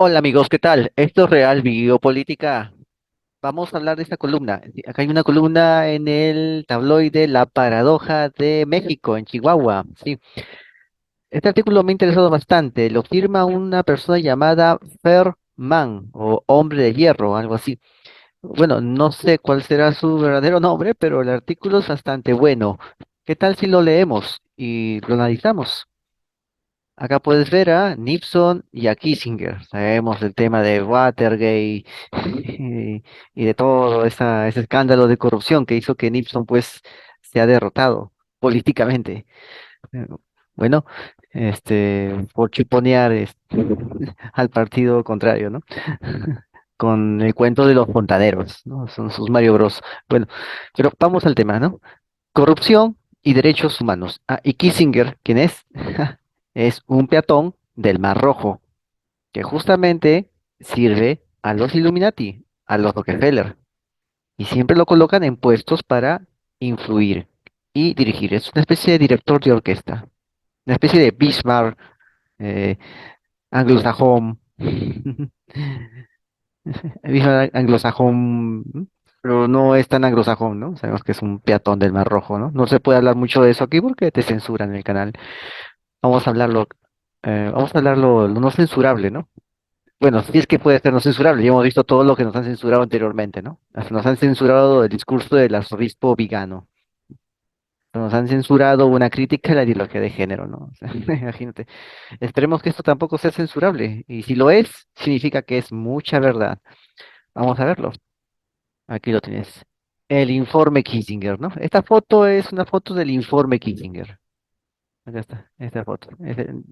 Hola amigos, ¿qué tal? Esto es Real Biopolítica. Vamos a hablar de esta columna. Acá hay una columna en el tabloide La Paradoja de México, en Chihuahua. Sí, este artículo me ha interesado bastante. Lo firma una persona llamada Ferman o Hombre de Hierro, algo así. Bueno, no sé cuál será su verdadero nombre, pero el artículo es bastante bueno. ¿Qué tal si lo leemos y lo analizamos? Acá puedes ver a Nixon y a Kissinger. Sabemos el tema de Watergate y de todo ese escándalo de corrupción que hizo que Nixon pues sea derrotado políticamente. Eh, Bueno, por chuponear al partido contrario, ¿no? Con el cuento de los fontaneros, ¿no? Son sus Mario Bros. Bueno, pero vamos al tema, ¿no? Corrupción y derechos humanos. Ah, y Kissinger, ¿quién es? Es un peatón del Mar Rojo, que justamente sirve a los Illuminati, a los Rockefeller, y siempre lo colocan en puestos para influir y dirigir. Es una especie de director de orquesta, una especie de Bismarck eh, anglosajón, Bismarck anglosajón, pero no es tan anglosajón, ¿no? Sabemos que es un peatón del Mar Rojo, ¿no? No se puede hablar mucho de eso aquí porque te censuran el canal. Vamos a hablarlo, vamos a hablarlo lo no censurable, ¿no? Bueno, sí es que puede ser no censurable. Ya hemos visto todo lo que nos han censurado anteriormente, ¿no? Hasta nos han censurado el discurso del arzobispo Vigano. Nos han censurado una crítica a la ideología de género, ¿no? O sea, imagínate. Esperemos que esto tampoco sea censurable. Y si lo es, significa que es mucha verdad. Vamos a verlo. Aquí lo tienes. El informe Kissinger, ¿no? Esta foto es una foto del informe Kissinger. Acá está, esta foto.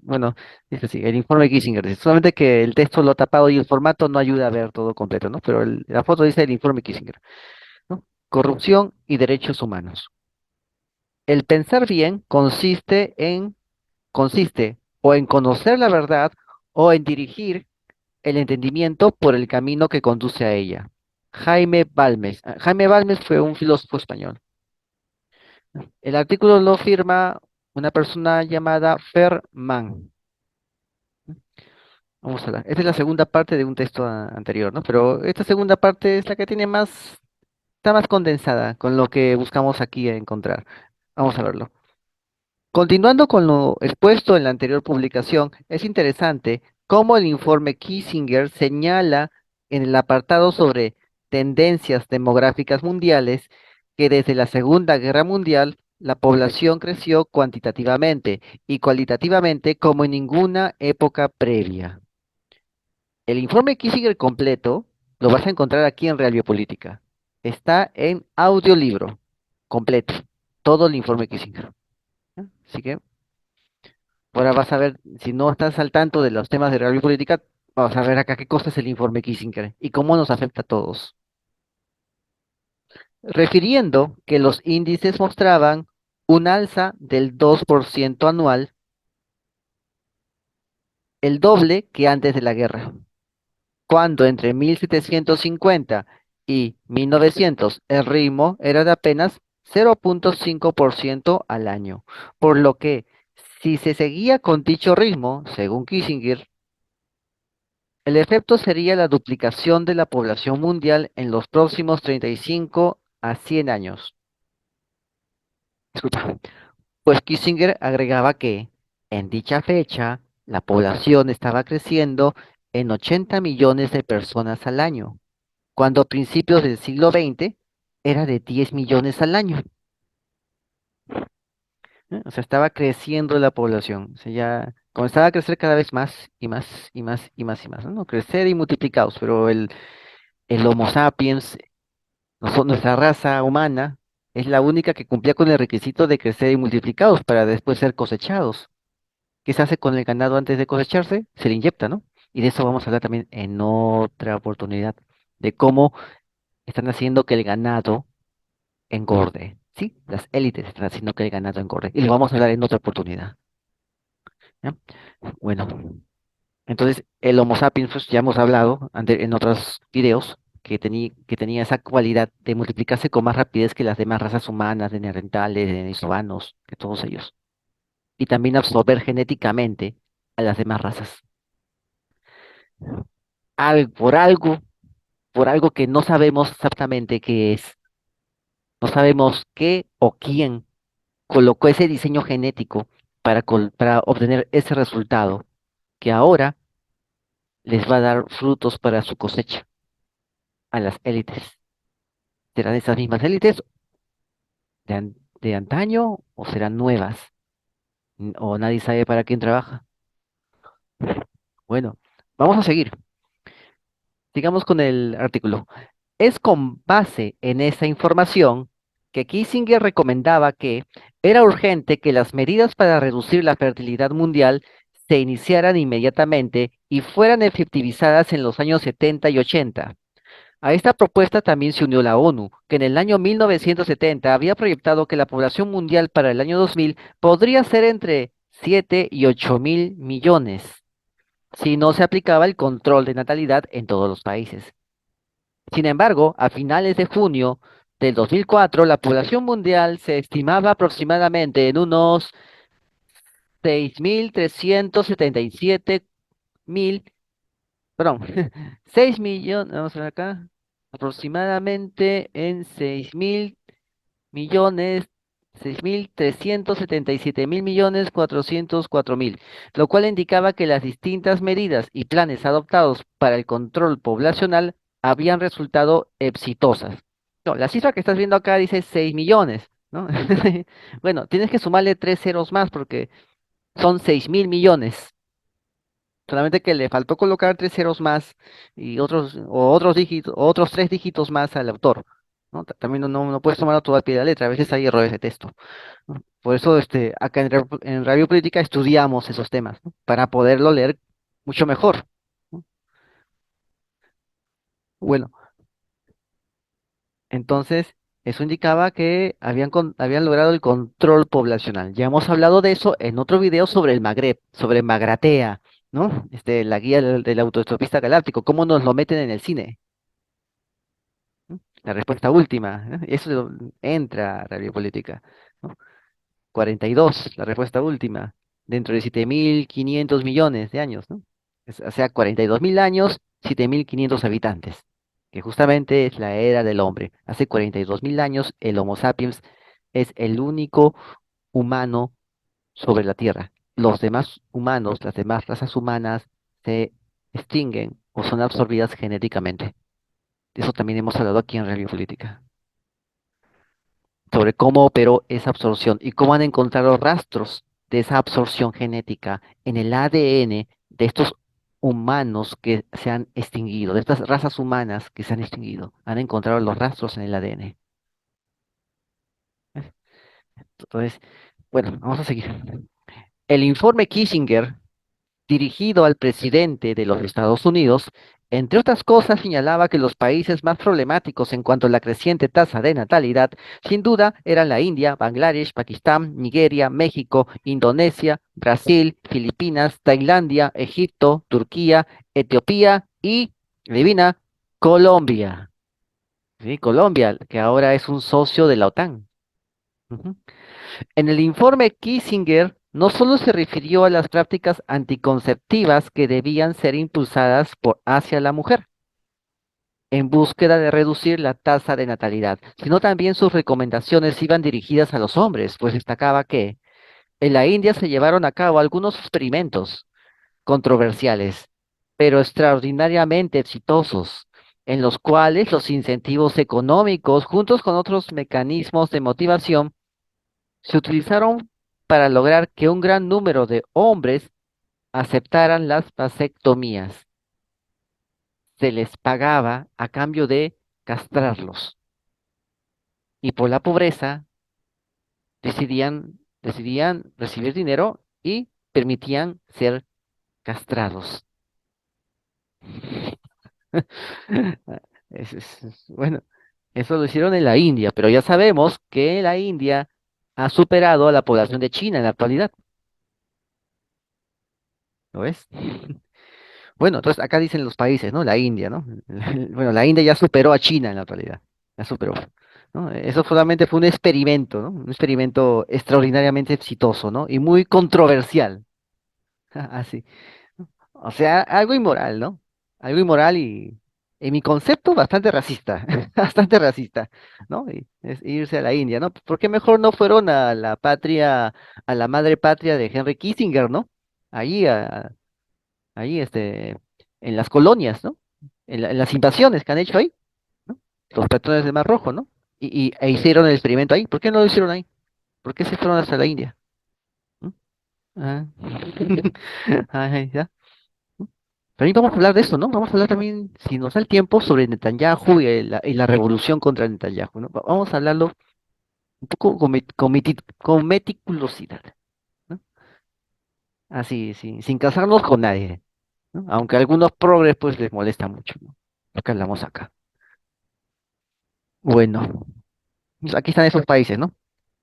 Bueno, dice así, el informe Kissinger. Dice, solamente que el texto lo ha tapado y el formato no ayuda a ver todo completo, ¿no? Pero la foto dice el informe Kissinger, ¿no? Corrupción y derechos humanos. El pensar bien consiste o en conocer la verdad o en dirigir el entendimiento por el camino que conduce a ella. Jaime Balmes. Jaime Balmes fue un filósofo español. El artículo lo firma una persona llamada Ferman. Vamos a ver. Esta es la segunda parte de un texto anterior, ¿no? Pero esta segunda parte es la que tiene más, está más condensada con lo que buscamos aquí encontrar. Vamos a verlo. Continuando con lo expuesto en la anterior publicación, es interesante cómo el informe Kissinger señala en el apartado sobre tendencias demográficas mundiales que desde la Segunda Guerra Mundial la población creció cuantitativamente y cualitativamente como en ninguna época previa. El informe Kissinger completo lo vas a encontrar aquí en Real Biopolítica. Está en audiolibro completo, todo el informe Kissinger. ¿Ya? Así que ahora vas a ver, si no estás al tanto de los temas de Real Biopolítica, vas a ver acá qué cosa es el informe Kissinger y cómo nos afecta a todos. Refiriendo que los índices mostraban un alza del 2% anual, el doble que antes de la guerra, cuando entre 1750 y 1900 el ritmo era de apenas 0,5% al año, por lo que si se seguía con dicho ritmo, según Kissinger, el efecto sería la duplicación de la población mundial en los próximos 35 a 100 años. Disculpa. Pues Kissinger agregaba que en dicha fecha la población estaba creciendo en 80 millones de personas al año, cuando a principios del siglo XX era de 10 millones al año. O sea, estaba creciendo la población. O sea, ya comenzaba a crecer cada vez más y más y más y más y más, ¿no? No, crecer y multiplicados, pero el Homo sapiens, nuestra raza humana, es la única que cumplía con el requisito de crecer y multiplicados para después ser cosechados. ¿Qué se hace con el ganado antes de cosecharse? Se le inyecta, ¿no? Y de eso vamos a hablar también en otra oportunidad, de cómo están haciendo que el ganado engorde. Sí, las élites están haciendo que el ganado engorde. Y lo vamos a hablar en otra oportunidad. ¿Ya? Bueno, entonces el Homo sapiens, pues ya hemos hablado en otros videos que tenía esa cualidad de multiplicarse con más rapidez que las demás razas humanas, de neandertales, de denisovanos, que todos ellos. Y también absorber genéticamente a las demás razas. algo, por algo que no sabemos exactamente qué es, no sabemos qué o quién colocó ese diseño genético para obtener ese resultado, que ahora les va a dar frutos para su cosecha a las élites. ¿Serán esas mismas élites de antaño o serán nuevas? O nadie sabe para quién trabaja. Bueno, vamos a seguir. Sigamos con el artículo. Es con base en esa información que Kissinger recomendaba que era urgente que las medidas para reducir la fertilidad mundial se iniciaran inmediatamente y fueran efectivizadas en los años 70 y 80. A esta propuesta también se unió la ONU, que en el año 1970 había proyectado que la población mundial para el año 2000 podría ser entre 7 y 8 mil millones, si no se aplicaba el control de natalidad en todos los países. Sin embargo, a finales de junio del 2004, la población mundial se estimaba aproximadamente en unos 6.377.000, perdón, 6 millones, vamos a ver acá, aproximadamente en 6.000.000.000, 6.377.000.000.404.000, lo cual indicaba que las distintas medidas y planes adoptados para el control poblacional habían resultado exitosas. No, la cifra que estás viendo acá dice 6 millones, ¿no? Bueno, tienes que sumarle tres ceros más porque son 6.000.000.000. Solamente que le faltó colocar tres ceros más y otros dígitos, otros tres dígitos más al autor, ¿no? También no puedes tomar todo al pie de la letra, a veces hay errores de texto, ¿no? Por eso acá en Radio Política estudiamos esos temas, ¿no? Para poderlo leer mucho mejor, ¿no? Bueno, entonces eso indicaba que habían logrado el control poblacional. Ya hemos hablado de eso en otro video sobre el Magreb, sobre Magratea, ¿no? La guía del autoestopista galáctico, cómo nos lo meten en el cine. La respuesta última, ¿no? Eso entra a la biopolítica, ¿no? 42, la respuesta última, dentro de 7.500 millones de años, ¿no? O sea, 42.000 años, 7.500 habitantes, que justamente es la era del hombre. Hace 42.000 años, el Homo sapiens es el único humano sobre la Tierra. Los demás humanos, las demás razas humanas, se extinguen o son absorbidas genéticamente. De eso también hemos hablado aquí en Radio Política, sobre cómo operó esa absorción y cómo han encontrado rastros de esa absorción genética en el ADN de estos humanos que se han extinguido, de estas razas humanas que se han extinguido. Han encontrado los rastros en el ADN. Entonces, bueno, vamos a seguir. El informe Kissinger dirigido al presidente de los Estados Unidos, entre otras cosas, señalaba que los países más problemáticos en cuanto a la creciente tasa de natalidad, sin duda, eran la India, Bangladesh, Pakistán, Nigeria, México, Indonesia, Brasil, Filipinas, Tailandia, Egipto, Turquía, Etiopía y, adivina, Colombia. Sí, Colombia, que ahora es un socio de la OTAN. Ujú. En el informe Kissinger no solo se refirió a las prácticas anticonceptivas que debían ser impulsadas hacia la mujer en búsqueda de reducir la tasa de natalidad, sino también sus recomendaciones iban dirigidas a los hombres, pues destacaba que en la India se llevaron a cabo algunos experimentos controversiales, pero extraordinariamente exitosos, en los cuales los incentivos económicos, juntos con otros mecanismos de motivación, se utilizaron para lograr que un gran número de hombres aceptaran las vasectomías. Se les pagaba a cambio de castrarlos. Y por la pobreza decidían recibir dinero y permitían ser castrados. Bueno, eso lo hicieron en la India, pero ya sabemos que la India ha superado a la población de China en la actualidad. ¿Lo ves? Bueno, entonces acá dicen los países, ¿no? La India, ¿no? Bueno, la India ya superó a China en la actualidad, ya superó, ¿no? Eso solamente fue un experimento, ¿no? Un experimento extraordinariamente exitoso, ¿no? Y muy controversial, así. O sea, algo inmoral, ¿no? algo inmoral y, en mi concepto, bastante racista, bastante racista, ¿no? Y es irse a la India, ¿no? ¿Por qué mejor no fueron a la patria, a la madre patria de Henry Kissinger, ¿no? Ahí, ahí, en las colonias, ¿no? En las invasiones que han hecho ahí, ¿no? Los patrones del Mar Rojo, ¿no? E hicieron el experimento ahí. ¿Por qué no lo hicieron ahí? ¿Por qué se fueron hasta la India? ¿Mm? Ah. Ay, ya. También vamos a hablar de esto, ¿no? Vamos a hablar también, si nos da el tiempo, sobre Netanyahu y la revolución contra Netanyahu, ¿no? Vamos a hablarlo un poco con meticulosidad, ¿no? Así, sin casarnos con nadie, ¿no? Aunque a algunos progres pues les molesta mucho, ¿no? Lo que hablamos acá. Bueno, pues, aquí están esos países, ¿no?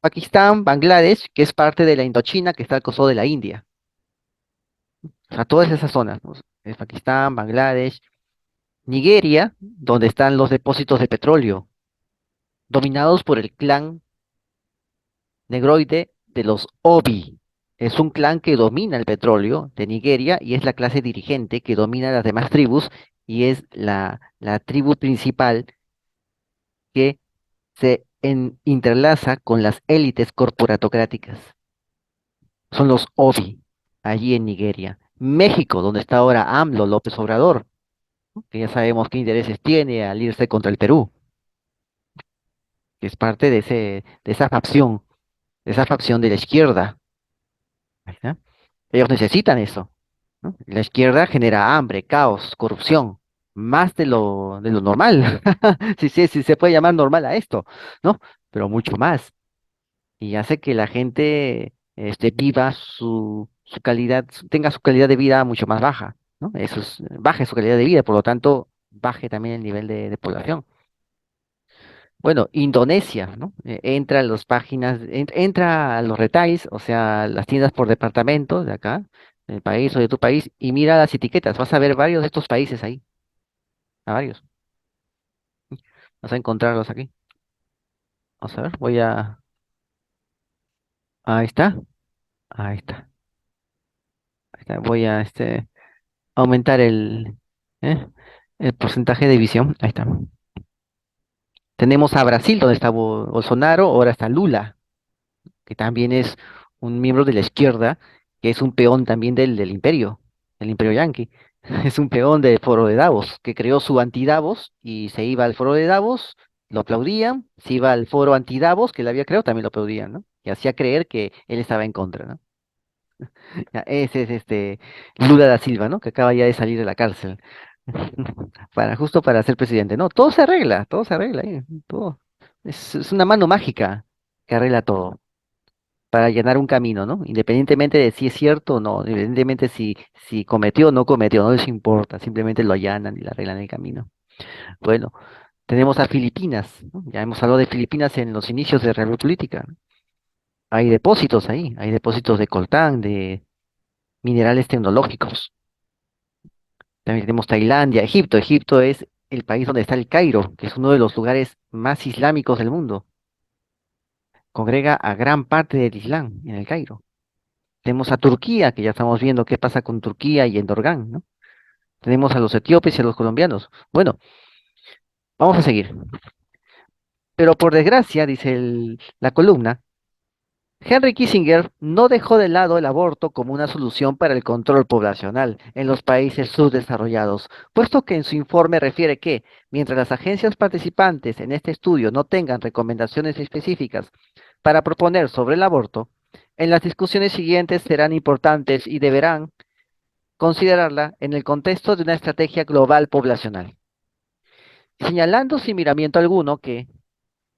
Pakistán, Bangladesh, que es parte de la Indochina, que está al costado de la India. O sea, todas esas zonas, ¿no? Es Pakistán, Bangladesh, Nigeria, donde están los depósitos de petróleo, dominados por el clan negroide de los Obi. Es un clan que domina el petróleo de Nigeria y es la clase dirigente que domina las demás tribus y es la tribu principal que interlaza con las élites corporatocráticas. Son los Obi, allí en Nigeria. México, donde está ahora AMLO López Obrador, ¿no? Que ya sabemos qué intereses tiene al irse contra el Perú, que es parte de esa facción de la izquierda. ¿Ya? Ellos necesitan eso, ¿no? La izquierda genera hambre, caos, corrupción, más de lo normal. Si se puede llamar normal a esto, ¿no? Pero mucho más. Y hace que la gente viva su calidad, tenga su calidad de vida mucho más baja, ¿no? Baje su calidad de vida, por lo tanto, baje también el nivel de población. Bueno, Indonesia, ¿no? Entra a las páginas, entra a los retails, o sea, las tiendas por departamento de acá, del país o de tu país, y mira las etiquetas. Vas a ver varios de estos países ahí, a varios. Vas a encontrarlos aquí. Vamos a ver, ahí está, ahí está, ahí está. Voy a aumentar ¿eh? El porcentaje de visión. Ahí está. Tenemos a Brasil, donde está Bolsonaro, ahora está Lula, que también es un miembro de la izquierda, que es un peón también del imperio yanqui. Es un peón del foro de Davos, que creó su anti-Davos y se iba al foro de Davos, lo aplaudían, se iba al foro anti-Davos, que él había creado, también lo aplaudían, ¿no? Y hacía creer que él estaba en contra, ¿no? Ya, ese es Lula da Silva, ¿no? Que acaba ya de salir de la cárcel. Justo para ser presidente. No, todo se arregla ahí, todo. Es una mano mágica que arregla todo para allanar un camino, ¿no? Independientemente de si es cierto o no, independientemente si cometió o no cometió, no les importa, simplemente lo allanan y le arreglan el camino. Bueno, tenemos a Filipinas, ¿no? Ya hemos hablado de Filipinas en los inicios de la República, ¿no? Hay depósitos ahí, hay depósitos de coltán, de minerales tecnológicos. También tenemos Tailandia, Egipto. Egipto es el país donde está el Cairo, que es uno de los lugares más islámicos del mundo. Congrega a gran parte del Islam en el Cairo. Tenemos a Turquía, que ya estamos viendo qué pasa con Turquía y Erdogan, ¿no? Tenemos a los etíopes y a los colombianos. Bueno, vamos a seguir. Pero por desgracia, dice la columna, Henry Kissinger no dejó de lado el aborto como una solución para el control poblacional en los países subdesarrollados, puesto que en su informe refiere que, mientras las agencias participantes en este estudio no tengan recomendaciones específicas para proponer sobre el aborto, en las discusiones siguientes serán importantes y deberán considerarla en el contexto de una estrategia global poblacional, señalando sin miramiento alguno que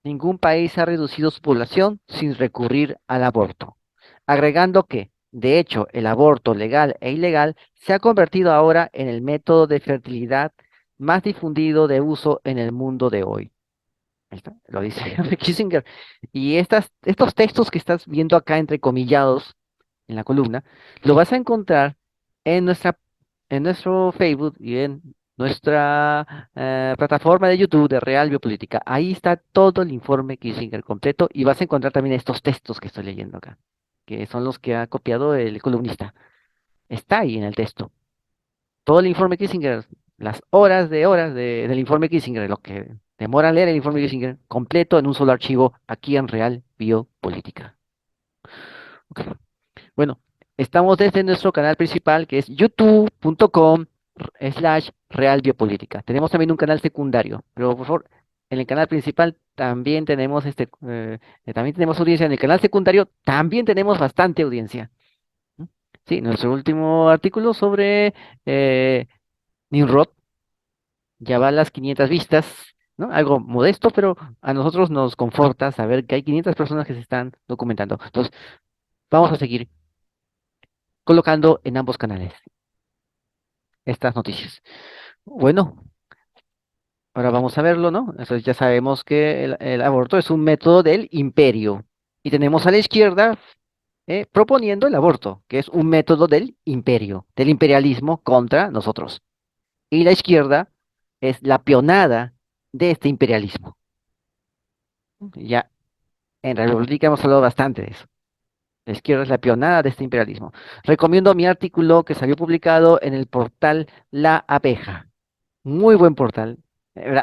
ningún país ha reducido su población sin recurrir al aborto, agregando que, de hecho, el aborto legal e ilegal se ha convertido ahora en el método de fertilidad más difundido de uso en el mundo de hoy. Ahí está, lo dice Henry Kissinger. Y estos textos que estás viendo acá entrecomillados en la columna, lo vas a encontrar en en nuestro Facebook y en nuestra plataforma de YouTube de Real Biopolítica. Ahí está todo el informe Kissinger completo y vas a encontrar también estos textos que estoy leyendo acá, que son los que ha copiado el columnista. Está ahí en el texto. Todo el informe Kissinger. las del informe Kissinger, lo que demora leer el informe Kissinger completo en un solo archivo aquí en Real Biopolítica. Ok. Bueno, estamos desde nuestro canal principal que es youtube.com/Real Biopolítica. Tenemos también un canal secundario, pero por favor, en el canal principal también tenemos también tenemos audiencia. En el canal secundario también tenemos bastante audiencia. ¿M? Sí, nuestro último artículo sobre eh, Nimrod ya va a las 500 vistas, ¿no? Algo modesto, pero a nosotros nos conforta saber que hay 500 personas que se están documentando. Entonces, vamos a seguir colocando en ambos canales estas noticias. Bueno, ahora vamos a verlo, ¿no? Entonces ya sabemos que el aborto es un método del imperio. Y tenemos a la izquierda proponiendo el aborto, que es un método del imperio, del imperialismo contra nosotros. Y la izquierda es la peonada de este imperialismo. Ya en la República hemos hablado bastante de eso. La izquierda es la pionada de este imperialismo. Recomiendo mi artículo que salió publicado en el portal La Abeja. Muy buen portal.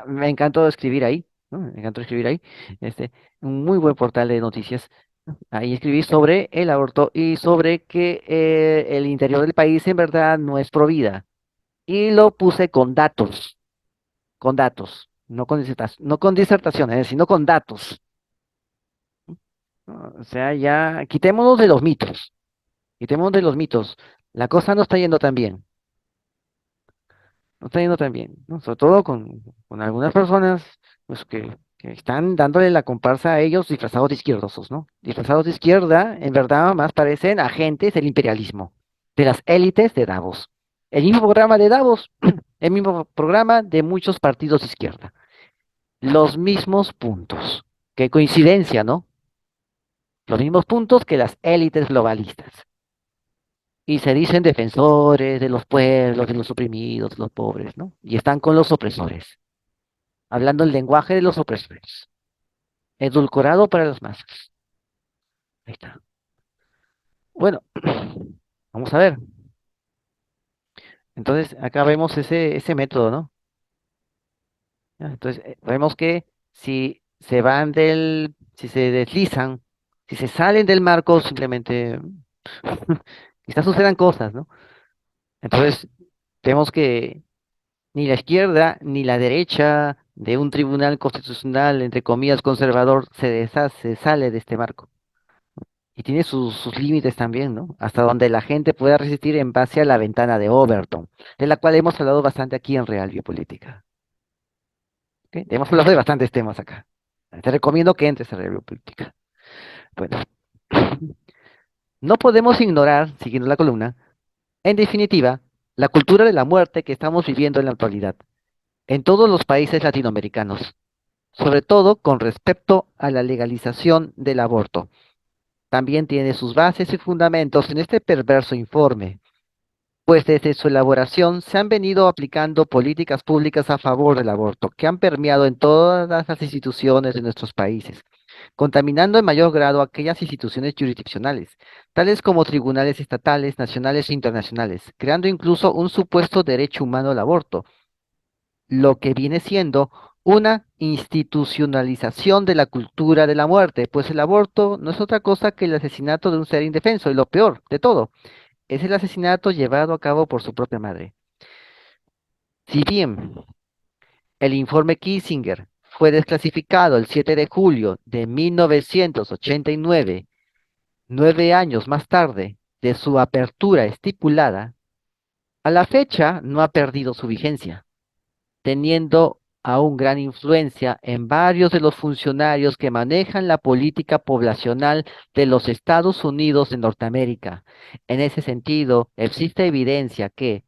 Me encantó escribir ahí, ¿no? Me encantó escribir ahí. Este, un muy buen portal de noticias. Ahí escribí sobre el aborto y sobre que el interior del país en verdad no es provida. Y lo puse con datos, no con disertaciones, sino con datos. ¿No? O sea, ya quitémonos de los mitos, quitémonos de los mitos. La cosa no está yendo tan bien. No está yendo tan bien, ¿no? Sobre todo con algunas personas pues, que están dándole la comparsa a ellos disfrazados de izquierdosos, ¿no? Disfrazados de izquierda, en verdad, más parecen agentes del imperialismo, de las élites de Davos. El mismo programa de Davos, el mismo programa de muchos partidos de izquierda. Los mismos puntos. Qué coincidencia, ¿no? Los mismos puntos que las élites globalistas. Y se dicen defensores de los pueblos, de los oprimidos, de los pobres, ¿no? Y están con los opresores, hablando el lenguaje de los opresores, edulcorado para las masas. Ahí está. Bueno, vamos a ver. Entonces, acá vemos ese método, ¿no? ¿Ya? Entonces, vemos que si se deslizan, si se salen del marco, simplemente quizás sucedan cosas, ¿no? Entonces, vemos que ni la izquierda ni la derecha de un tribunal constitucional, entre comillas, conservador, se deshace, sale de este marco. Y tiene sus límites también, ¿no? Hasta donde la gente pueda resistir en base a la ventana de Overton, de la cual hemos hablado bastante aquí en Real Biopolítica. ¿Ok? Hemos hablado de bastantes temas acá. Te recomiendo que entres a Real Biopolítica. Bueno, no podemos ignorar, siguiendo la columna, en definitiva, la cultura de la muerte que estamos viviendo en la actualidad, en todos los países latinoamericanos, sobre todo con respecto a la legalización del aborto. También tiene sus bases y fundamentos en este perverso informe, pues desde su elaboración se han venido aplicando políticas públicas a favor del aborto, que han permeado en todas las instituciones de nuestros países, contaminando en mayor grado aquellas instituciones jurisdiccionales, tales como tribunales estatales, nacionales e internacionales, creando incluso un supuesto derecho humano al aborto, lo que viene siendo una institucionalización de la cultura de la muerte, pues el aborto no es otra cosa que el asesinato de un ser indefenso, y lo peor de todo, es el asesinato llevado a cabo por su propia madre. Si bien el informe Kissinger fue desclasificado el 7 de julio de 1989, 9 años más tarde de su apertura estipulada, a la fecha no ha perdido su vigencia, teniendo aún gran influencia en varios de los funcionarios que manejan la política poblacional de los Estados Unidos de Norteamérica. En ese sentido, existe evidencia que,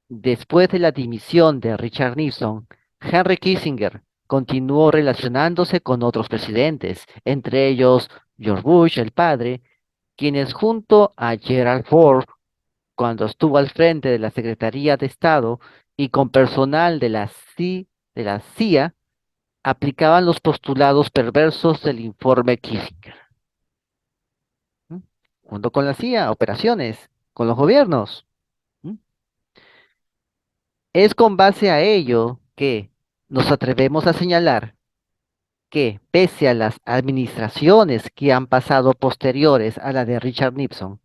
después de la dimisión de Richard Nixon, Henry Kissinger continuó relacionándose con otros presidentes, entre ellos George Bush, el padre, quienes junto a Gerald Ford, cuando estuvo al frente de la Secretaría de Estado y con personal de la CIA, aplicaban los postulados perversos del informe Kissinger. ¿M? Junto con la CIA, operaciones, con los gobiernos. ¿M? Es con base a ello que nos atrevemos a señalar que, pese a las administraciones que han pasado posteriores a la de Richard Nixon,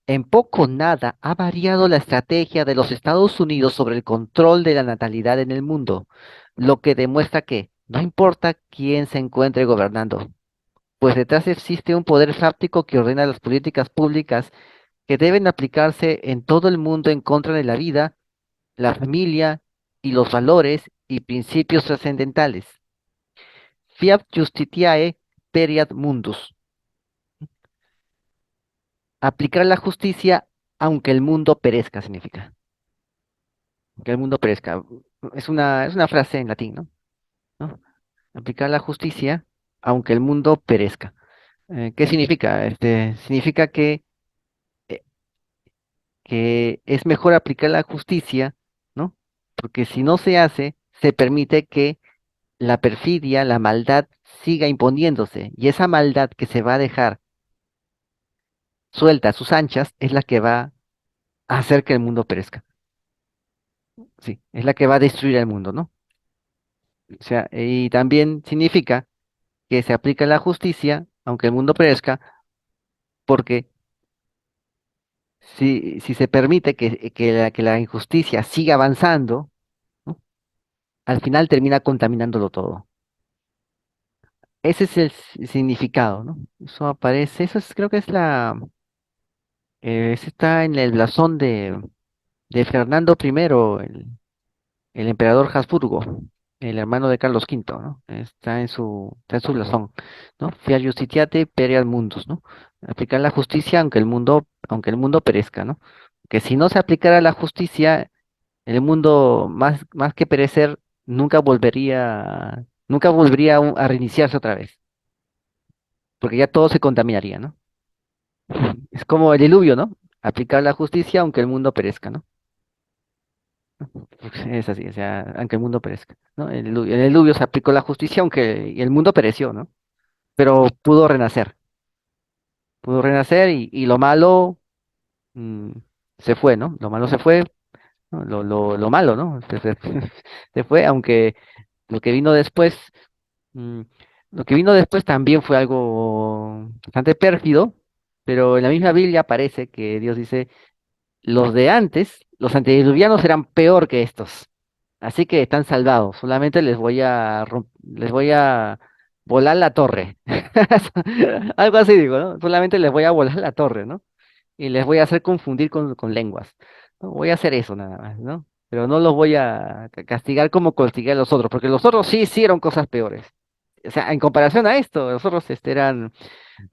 en poco o nada ha variado la estrategia de los Estados Unidos sobre el control de la natalidad en el mundo, lo que demuestra que no importa quién se encuentre gobernando, pues detrás existe un poder fáctico que ordena las políticas públicas que deben aplicarse en todo el mundo en contra de la vida, la familia y los valores y principios trascendentales. Fiat Justitiae Periat Mundus. Aplicar la justicia aunque el mundo perezca, significa. Que el mundo perezca. Es una frase en latín, ¿no? ¿No? Aplicar la justicia aunque el mundo perezca. ¿Qué significa? Significa eh, que es mejor aplicar la justicia, ¿no? Porque si no se hace, se permite que la perfidia, la maldad siga imponiéndose. Y esa maldad que se va a dejar suelta a sus anchas es la que va a hacer que el mundo perezca. Sí, es la que va a destruir el mundo, ¿no? O sea, y también significa que se aplica la justicia, aunque el mundo perezca, porque si se permite que la injusticia siga avanzando, ¿no? Al final termina contaminándolo todo. Ese es el significado, ¿no? Eso aparece, creo que eso está en el blasón de Fernando I, el emperador Habsburgo, el hermano de Carlos V, ¿no? Está en su blasón, ¿no? Fiat justitiate per mundus, ¿no? Aplicar la justicia aunque el mundo perezca, ¿no? Que si no se aplicara la justicia, el mundo más que perecer nunca volvería a reiniciarse otra vez, porque ya todo se contaminaría, ¿no? Es como el diluvio, ¿no? Aplicar la justicia aunque el mundo perezca, ¿no? Es así, o sea, aunque el mundo perezca, ¿no? El diluvio se aplicó la justicia aunque el mundo pereció, ¿no? Pero pudo renacer y lo malo mm, se fue, ¿no? Lo malo se fue, ¿no? Lo malo, ¿no? Se fue, aunque lo que vino después, mm, lo que vino después también fue algo bastante pérfido, pero en la misma Biblia aparece que Dios dice, los de antes, los antediluvianos eran peor que estos. Así que están salvados. Solamente les voy a volar la torre. Algo así digo, ¿no? Solamente les voy a volar la torre, ¿no? Y les voy a hacer confundir con lenguas, ¿no? Voy a hacer eso nada más, ¿no? Pero no los voy a castigar como castigué a los otros, porque los otros sí hicieron cosas peores. O sea, en comparación a esto, los otros eran,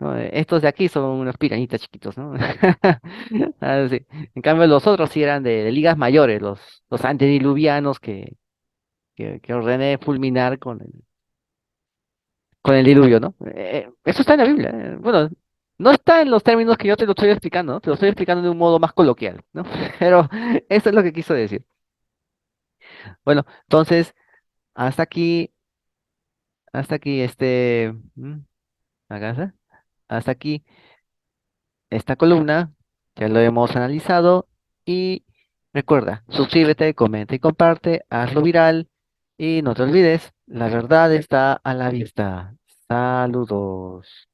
¿no? Estos de aquí son unos piranitas chiquitos, ¿no? Ah, sí. En cambio, los otros sí eran de ligas mayores, los antediluvianos que ordené fulminar con el diluvio, ¿no? Eso está en la Biblia. Bueno, no está en los términos que yo te lo estoy explicando, ¿no? Te lo estoy explicando de un modo más coloquial, ¿no? Pero eso es lo que quiso decir. Bueno, entonces, hasta aquí, acá está. Hasta aquí esta columna, ya lo hemos analizado y recuerda, suscríbete, comenta y comparte, hazlo viral y no te olvides, la verdad está a la vista. Saludos.